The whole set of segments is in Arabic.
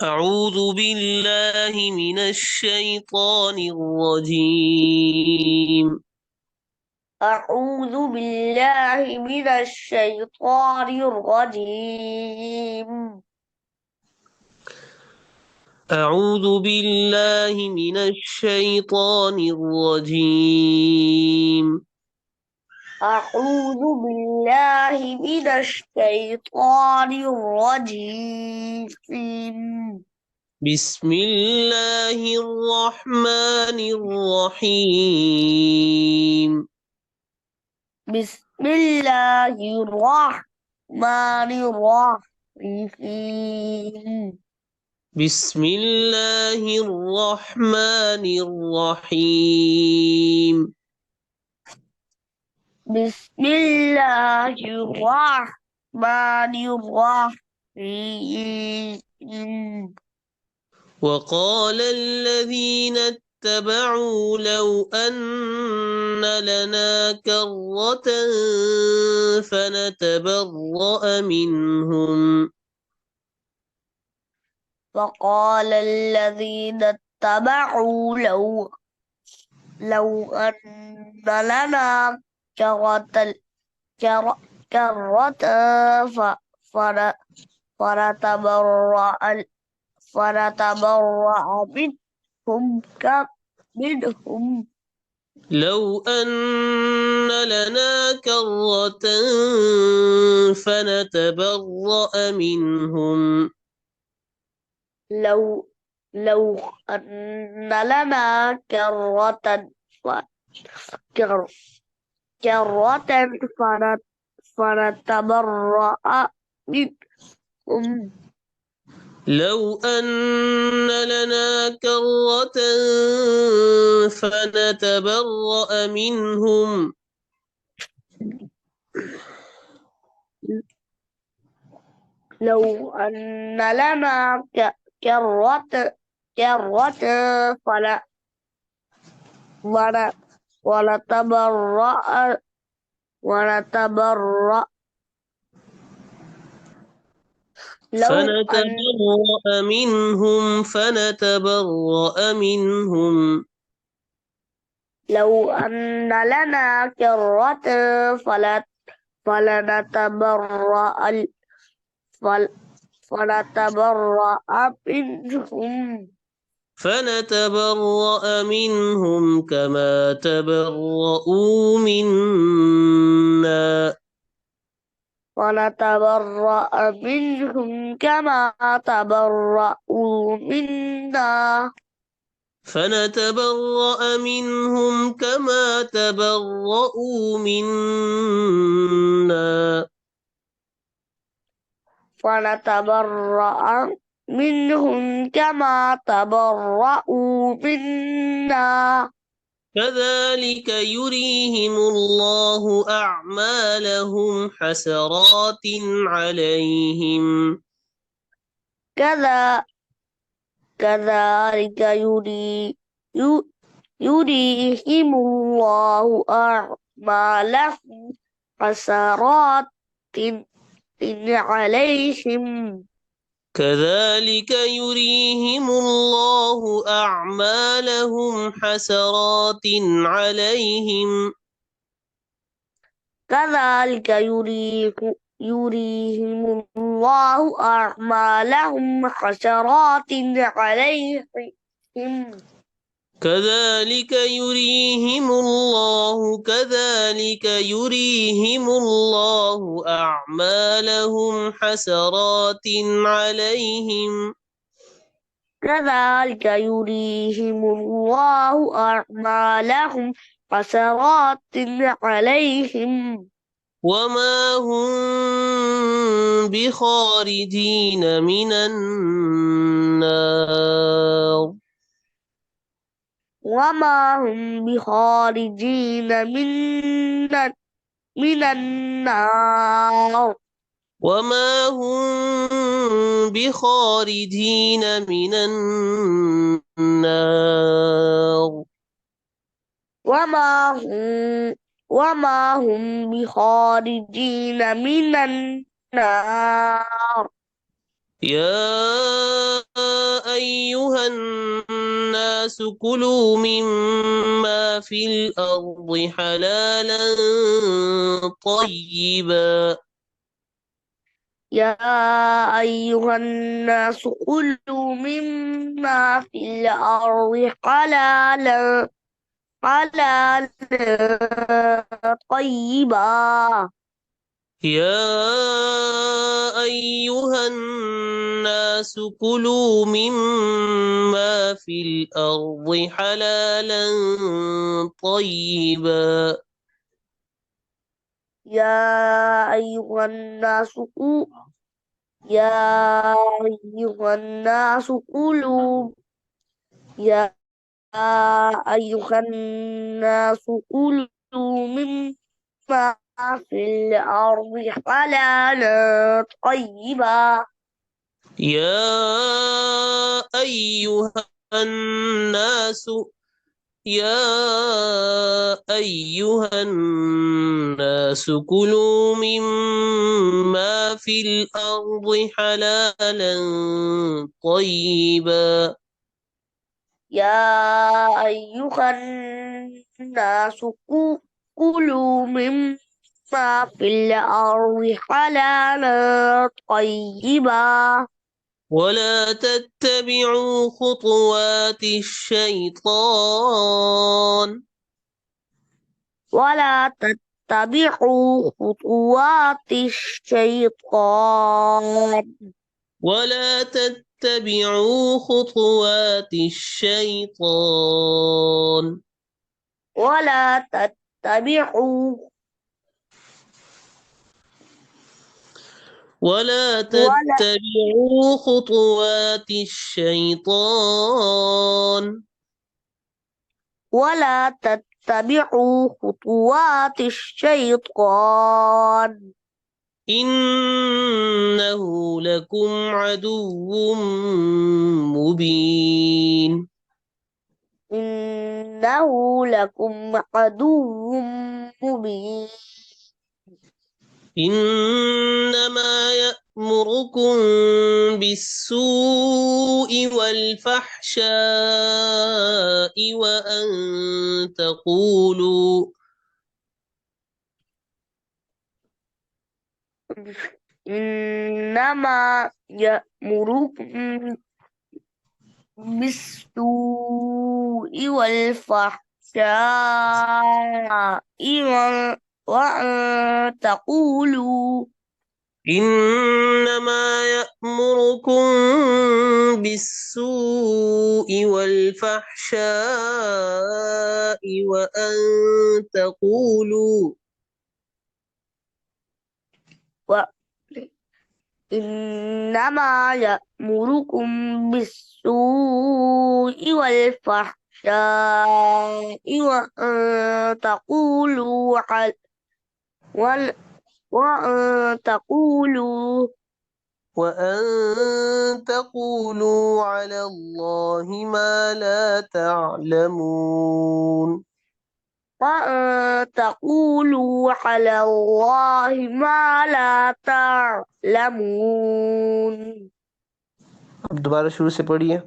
أعوذ بالله من الشيطان الرجيم. أعوذ بالله من الشيطان الرجيم. أعوذ بالله من الشيطان الرجيم. أعوذ بالله من الشيطان الرجيم. بسم الله الرحمن الرحيم. بسم الله الرحمن الرحيم. بسم الله الرحمن الرحيم. بسم الله الرحمن الرحيم. وقال الذين اتبعوا لو أن لنا كرة فنتبرأ منهم. وقال الذين اتبعوا لو أن لنا كرة كر- كرة فن- فنتبرأ فنتبرأ منهم. لو أن لنا كرة فنتبرأ منهم. لو لو أن لنا ف- كر- كرة فنتبرأ منهم. لو أن لنا كرة فنتبرأ منهم. لو أن لنا كرة كرة فلا ولا ونتبرأ ونتبرأ فنتبرأ منهم. لو أن لنا كرة فلنتبرأ فل- فنتبرأ منهم. فنتبرأ منهم كما تبرؤوا منا. ونتبرأ منهم كما تبرأوا منا. فنتبرأ منهم كما تبرؤوا منا. ونتبرأ منهم كما تبرأوا منا. كذلك يريهم الله أعمالهم حسرات عليهم. كذا كذلك يريهم الله أعمالهم حسرات عليهم. كذلك يريهم الله أعمالهم حسرات عليهم. كذلك يريهم الله أعمالهم حسرات عليهم. كذلك يريهم الله أعمالهم حسرات عليهم. كذلك يريهم الله أعمالهم حسرات عليهم. وما هم بخارجين من النار. وما هم بخارجين من النار. وما هم بخارجين من النار. وما هم وما هم بخارجين من النار. يا الناس كلوا مما في الأرض حلالا طيبا. يا أيها الناس كلوا مما في الأرض حلالا طيبا. يا أيها الناس كلوا مما في الأرض حلالا طيبا. يا أيها الناس يا أيها الناس يا أيها الناس كلوا مما في الأرض حلالا طيبا. يا أيها الناس يا أيها الناس كلوا مما في الأرض حلالا طيبا. يا أيها الناس كلوا مما في الأرض حلالا طيبا. ولا تتبعوا خطوات الشيطان. ولا تتبعوا خطوات الشيطان. ولا تتبعوا خطوات الشيطان. ولا تتبعوا ولا ولا تتبعوا خطوات الشيطان. ولا تتبعوا خطوات الشيطان. إنه لكم عدو مبين. إنه لكم عدو مبين. إنما يأمركم بالسوء والفحشاء إنما يأمركم بالسوء والفحشاء وأن تقولوا إنما يأمركم بالسوء والفحشاء وأن تقولوا إنما يأمركم بالسوء والفحشاء وأن تقولوا وأن تقولوا وأن تقولوا على الله ما لا تعلمون. على الله ما لا تعلمون. अब दोबारा शुरू से पढ़िए।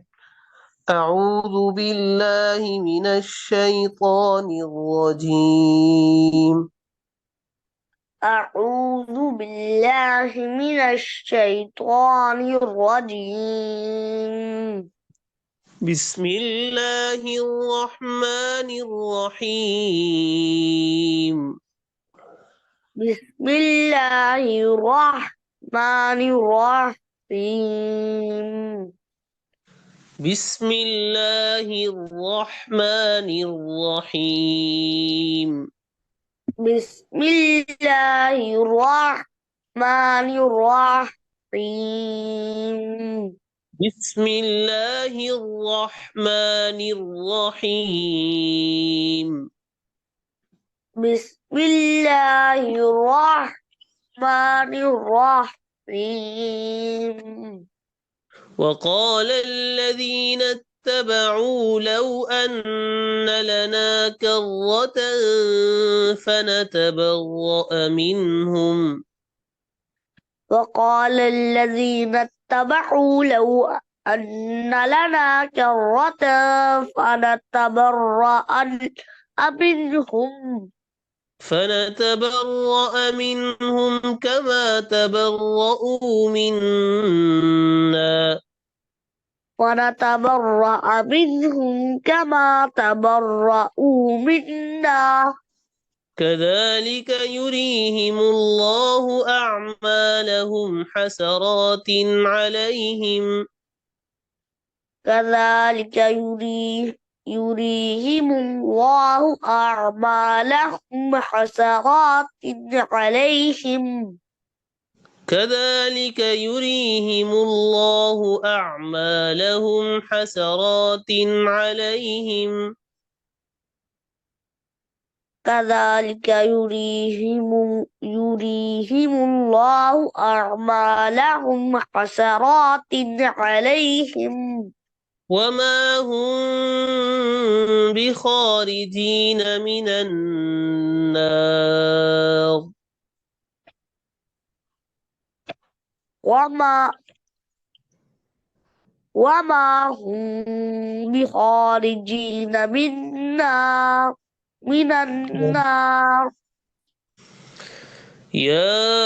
أعوذ بالله من الشيطان الرجيم. أعوذ بالله من الشيطان الرجيم. بسم الله الرحمن الرحيم. بسم الله الرحمن الرحيم. بسم الله الرحمن الرحيم. بسم الله الرحمن الرحيم. بسم الله الرحمن الرحيم. بسم الله الرحمن الرحيم. وقال الذين اتبعوا لو أن لنا كرة فنتبرأ منهم. وقال الذين اتبعوا أن لنا كرة فنتبرأ منهم كما تبرؤوا منا ونتبرأ منهم كما تبرؤوا منا كذلك يريهم الله أعمالهم حسرات عليهم كذلك يريهم الله أعمالهم حسرات عليهم كذلك يريهم الله أعمالهم حسرات عليهم كذلك يريهم الله أعمالهم حسرات عليهم وما هم بخارجين من النار وما وما هم بخارجين من النار يا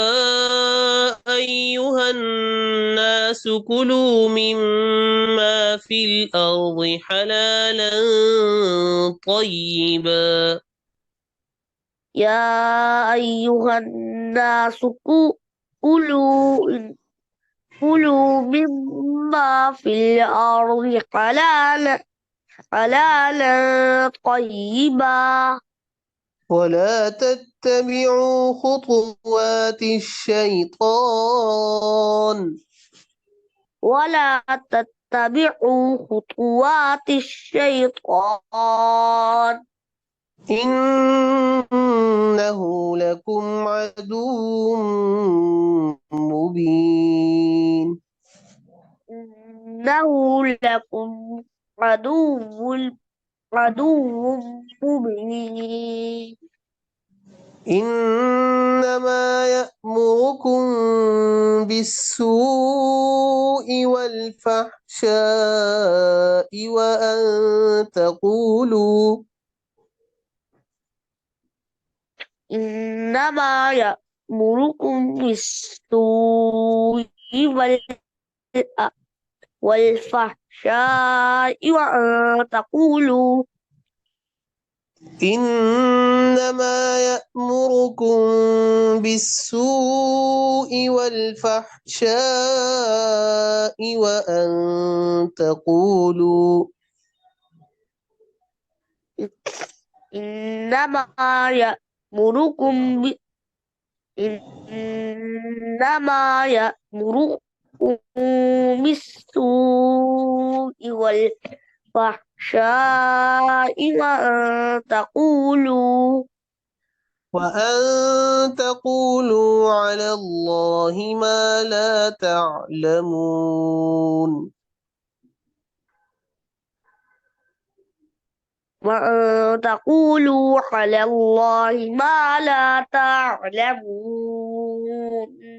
أيها الناس كلوا مما في الأرض حلالا طيبا يا أيها الناس كلوا كلوا مما في الأرض حلالا طيبا ولا تتبعوا خطوات الشيطان ولا تتبعوا خطوات الشيطان إنه لكم عدو مبين إنه لكم عدو عدو مبين إنما يأمركم بالسوء والفحشاء إنما يأمركم بالسوء والفحشاء وأن تقولوا إنما يأمركم بالسوء والفحشاء وأن تقولوا إنما يأمركم إنما يأمركم بالسوء والفحشاء وأن تقولوا على الله ما لا تعلمون وأن تقولوا على الله ما لا تعلمون